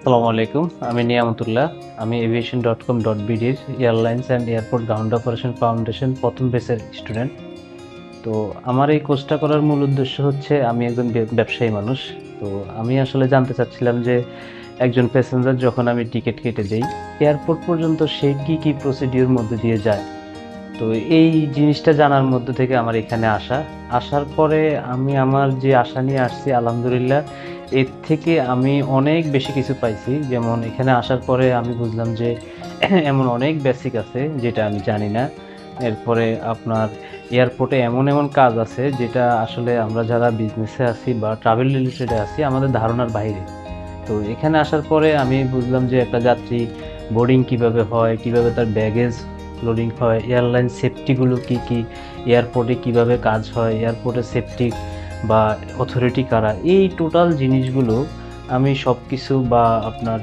আসসালামু আলাইকুম। আমি নিয়ামতুল্লাহ। আমি aviation.com.bd এর airlines and airport ground operation foundation প্রথম ব্যাচের স্টুডেন্ট। তো আমার এই কোর্সটা করার মূল উদ্দেশ্য হচ্ছে আমি একজন ব্যবসায়ী মানুষ। তো আমি আসলে জানতে চাচ্ছিলাম যে একজন প্যাসেঞ্জার যখন আমি টিকিট কেটে দেই, এয়ারপোর্ট পর্যন্ত সে কি প্রসিডিউর মধ্যে দিয়ে যায়। তো এই জিনিসটা জানার মধ্য থেকে আমার এখানে আসা। আসার পরে আমি আমার যে আশা নিয়ে আসছি আলহামদুলিল্লাহ এর থেকে আমি অনেক বেশি কিছু পাইছি। যেমন এখানে আসার পরে আমি বুঝলাম যে এমন অনেক বেসিক আছে যেটা আমি জানি না। এরপরে আপনার এয়ারপোর্টে এমন কাজ আছে যেটা আসলে আমরা যারা বিজনেসে আছি বা ট্রাভেল রিলেটেডে আছি আমাদের ধারণার বাইরে। তো এখানে আসার পরে আমি বুঝলাম যে একটা যাত্রী বোর্ডিং কিভাবে হয়, কিভাবে তার ব্যাগেজ লোডিং হয়, এয়ারলাইন সেফটিগুলো কি, এয়ারপোর্টে কিভাবে কাজ হয়, এয়ারপোর্টের সেফটি বা অথরিটি কারা, এই টোটাল জিনিসগুলো আমি সব কিছু বা আপনার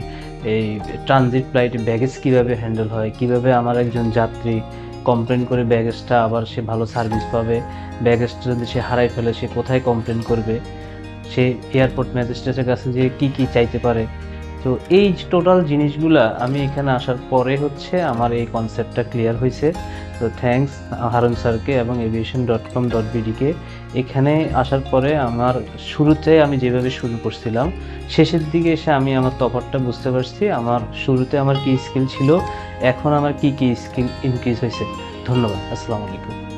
এই ট্রানজিট ফ্লাইটে ব্যাগেজ কিভাবে হ্যান্ডেল হয়, কিভাবে আমার একজন যাত্রী কমপ্লেন করে ব্যাগেজটা আবার সে ভালো সার্ভিস পাবে, ব্যাগেজটা যদি সে হারাই ফেলে সে কোথায় কমপ্লেন করবে, সে এয়ারপোর্ট ম্যাজিস্ট্রেটের কাছে যে কি চাইতে পারে। তো এই টোটাল জিনিসগুলা আমি এখানে আসার পরে হচ্ছে আমার এই কনসেপ্টটা ক্লিয়ার হয়েছে। তো থ্যাঙ্কস হারুন স্যারকে এবং aviation.com.bd-কে। এখানে আসার পরে আমার শুরুতে আমি যেভাবে শুরু করছিলাম শেষের দিকে এসে আমি আমার তফাৎটা বুঝতে পারছি। আমার শুরুতে আমার কি স্কিল ছিল, এখন আমার কি স্কিল ইনক্রিজ হয়েছে। ধন্যবাদ। আসসালামু আলাইকুম।